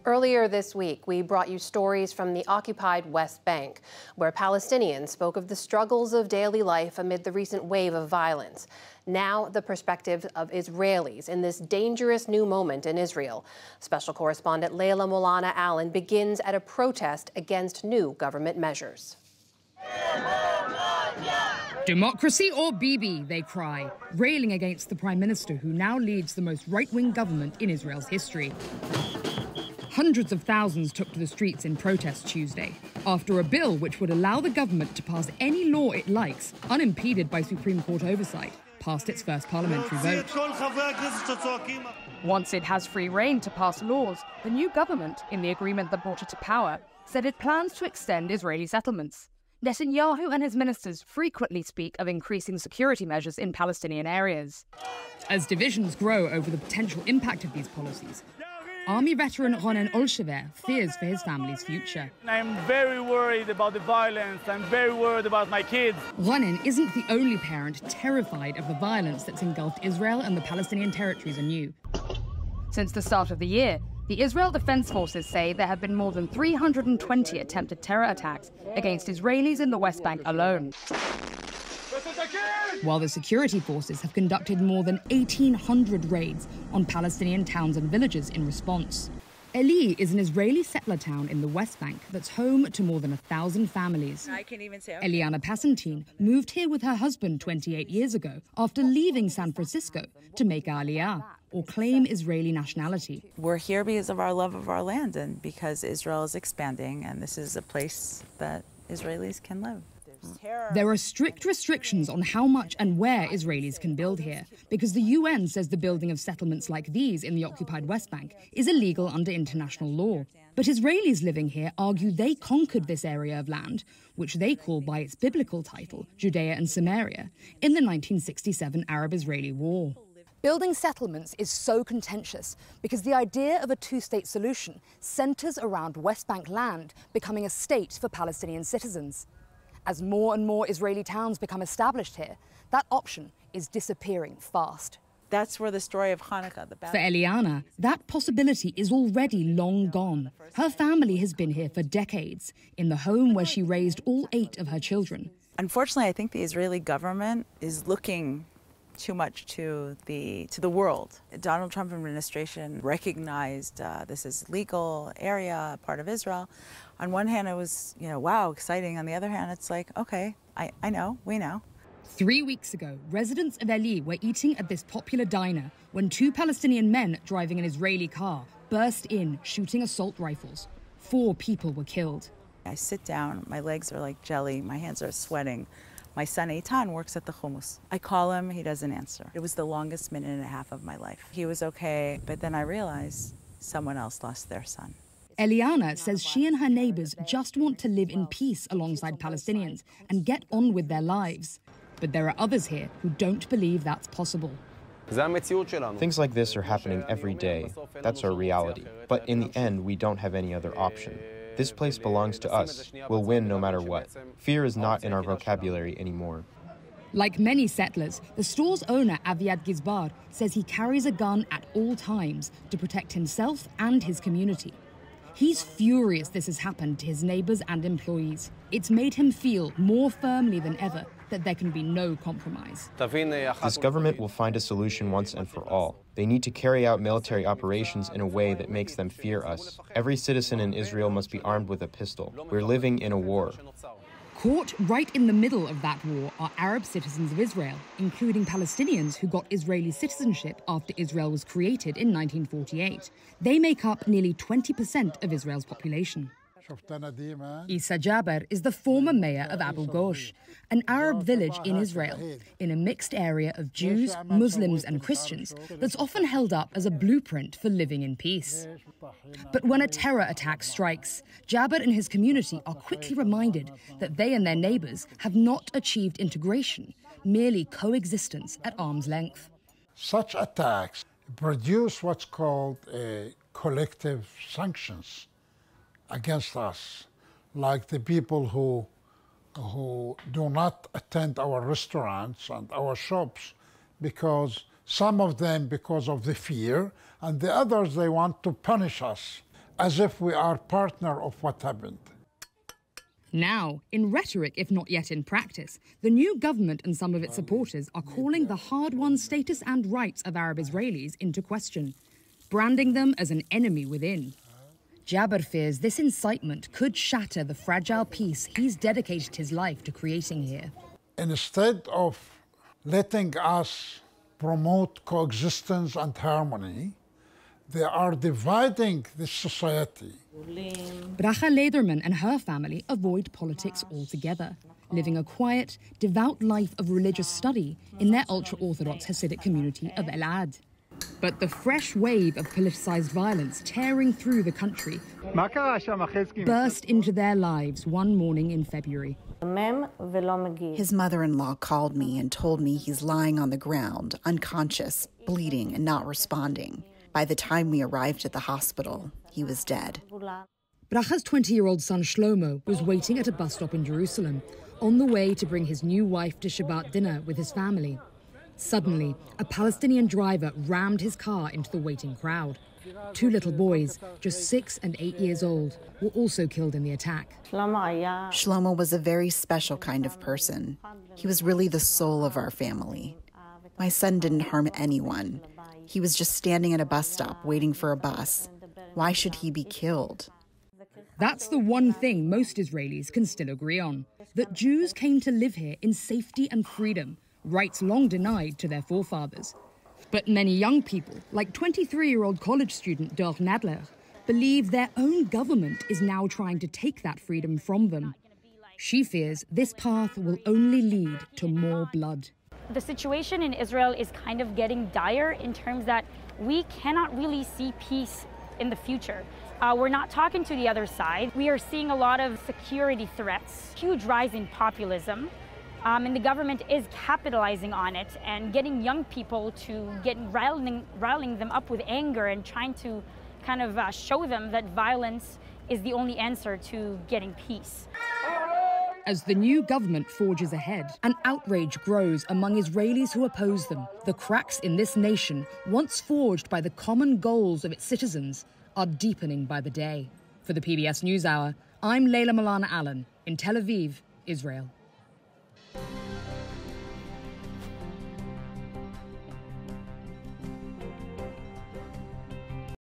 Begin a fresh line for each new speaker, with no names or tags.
Earlier this week, we brought you stories from the occupied West Bank, where Palestinians spoke of the struggles of daily life amid the recent wave of violence. Now, the perspective of Israelis in this dangerous new moment in Israel. Special correspondent Leila Molana Allen begins at a protest against new government measures.
Democracy or Bibi, they cry, railing against the prime minister who now leads the most right-wing government in Israel's history. Hundreds of thousands took to the streets in protest Tuesday after a bill which would allow the government to pass any law it likes, unimpeded by Supreme Court oversight, passed its first parliamentary vote.
Once it has free rein to pass laws, the new government, in the agreement that brought it to power, said it plans to extend Israeli settlements. Netanyahu and his ministers frequently speak of increasing security measures in Palestinian areas.
As divisions grow over the potential impact of these policies, Army veteran Ronen Olshever fears for his family's future.
I'm very worried about the violence. I'm very worried about my kids.
Ronen isn't the only parent terrified of the violence that's engulfed Israel and the Palestinian territories anew.
Since the start of the year, the Israel Defense Forces say there have been more than 320 attempted terror attacks against Israelis in the West Bank alone.
While the security forces have conducted more than 1,800 raids on Palestinian towns and villages in response. Eli is an Israeli settler town in the West Bank that's home to more than 1,000 families. Eliana Passantine moved here with her husband 28 years ago after leaving San Francisco to make Aliyah, or claim Israeli nationality.
We're here because of our love of our land and because Israel is expanding, and this is a place that Israelis can live.
There are strict restrictions on how much and where Israelis can build here, because the UN says the building of settlements like these in the occupied West Bank is illegal under international law. But Israelis living here argue they conquered this area of land, which they call by its biblical title, Judea and Samaria, in the 1967 Arab-Israeli War.
Building settlements is so contentious because the idea of a two-state solution centers around West Bank land becoming a state for Palestinian citizens. As more and more Israeli towns become established here, that option is disappearing fast.
That's where the story of Hanukkah,
For Eliana, that possibility is already long gone. Her family has been here for decades, in the home where she raised all 8 of her children.
Unfortunately, I think the Israeli government is looking too much to the world. The Donald Trump administration recognized this as legal area, part of Israel. On one hand, it was, wow, exciting. On the other hand, it's like, okay, I know, we know.
3 weeks ago, residents of Eli were eating at this popular diner when 2 Palestinian men driving an Israeli car burst in, shooting assault rifles. 4 people were killed.
I sit down, my legs are like jelly, my hands are sweating. My son Eitan works at the hummus. I call him, he doesn't answer. It was the longest minute and a half of my life. He was okay, but then I realized someone else lost their son.
Eliana says she and her neighbors just want to live in peace alongside Palestinians and get on with their lives. But there are others here who don't believe that's possible.
Things like this are happening every day. That's our reality. But in the end, we don't have any other option. This place belongs to us. We'll win no matter what. Fear is not in our vocabulary anymore.
Like many settlers, the store's owner, Aviad Gizbar, says he carries a gun at all times to protect himself and his community. He's furious this has happened to his neighbors and employees. It's made him feel more firmly than ever that there can be no compromise.
This government will find a solution once and for all. They need to carry out military operations in a way that makes them fear us. Every citizen in Israel must be armed with a pistol. We're living in a war.
Caught right in the middle of that war are Arab citizens of Israel, including Palestinians who got Israeli citizenship after Israel was created in 1948. They make up nearly 20% of Israel's population. Issa Jaber is the former mayor of Abu Ghosh, an Arab village in Israel, in a mixed area of Jews, Muslims and Christians that's often held up as a blueprint for living in peace. But when a terror attack strikes, Jaber and his community are quickly reminded that they and their neighbors have not achieved integration, merely coexistence at arm's length.
Such attacks produce what's called collective sanctions against us, like the people who do not attend our restaurants and our shops, because some of them because of the fear, and the others they want to punish us. as if we are partner of what happened.
Now, in rhetoric, if not yet in practice, the new government and some of its supporters are calling the hard-won status and rights of Arab Israelis into question, branding them as an enemy within. Jaber fears this incitement could shatter the fragile peace he's dedicated his life to creating here.
Instead of letting us promote coexistence and harmony, they are dividing the society.
Bracha Lederman and her family avoid politics altogether, living a quiet, devout life of religious study in their ultra-Orthodox Hasidic community of Elad. But the fresh wave of politicized violence tearing through the country burst into their lives one morning in February.
His mother-in-law called me and told me he's lying on the ground, unconscious, bleeding, and not responding. By the time we arrived at the hospital, he was dead.
Bracha's 20-year-old son Shlomo was waiting at a bus stop in Jerusalem, on the way to bring his new wife to Shabbat dinner with his family. Suddenly, a Palestinian driver rammed his car into the waiting crowd. Two little boys, just 6 and 8 years old, were also killed in the attack.
Shlomo was a very special kind of person. He was really the soul of our family. My son didn't harm anyone. He was just standing at a bus stop waiting for a bus. Why should he be killed?
That's the one thing most Israelis can still agree on, that Jews came to live here in safety and freedom, rights long denied to their forefathers. But many young people, like 23-year-old college student Dor Nadler, believe their own government is now trying to take that freedom from them. She fears this path will only lead to more blood.
The situation in Israel is kind of getting dire in terms that we cannot really see peace in the future. We're not talking to the other side. We are seeing a lot of security threats, huge rise in populism, and the government is capitalizing on it and getting young people to riling them up with anger and trying to kind of show them that violence is the only answer to getting peace.
As the new government forges ahead, an outrage grows among Israelis who oppose them. The cracks in this nation, once forged by the common goals of its citizens, are deepening by the day. For the PBS NewsHour, I'm Leila Milana Allen in Tel Aviv, Israel.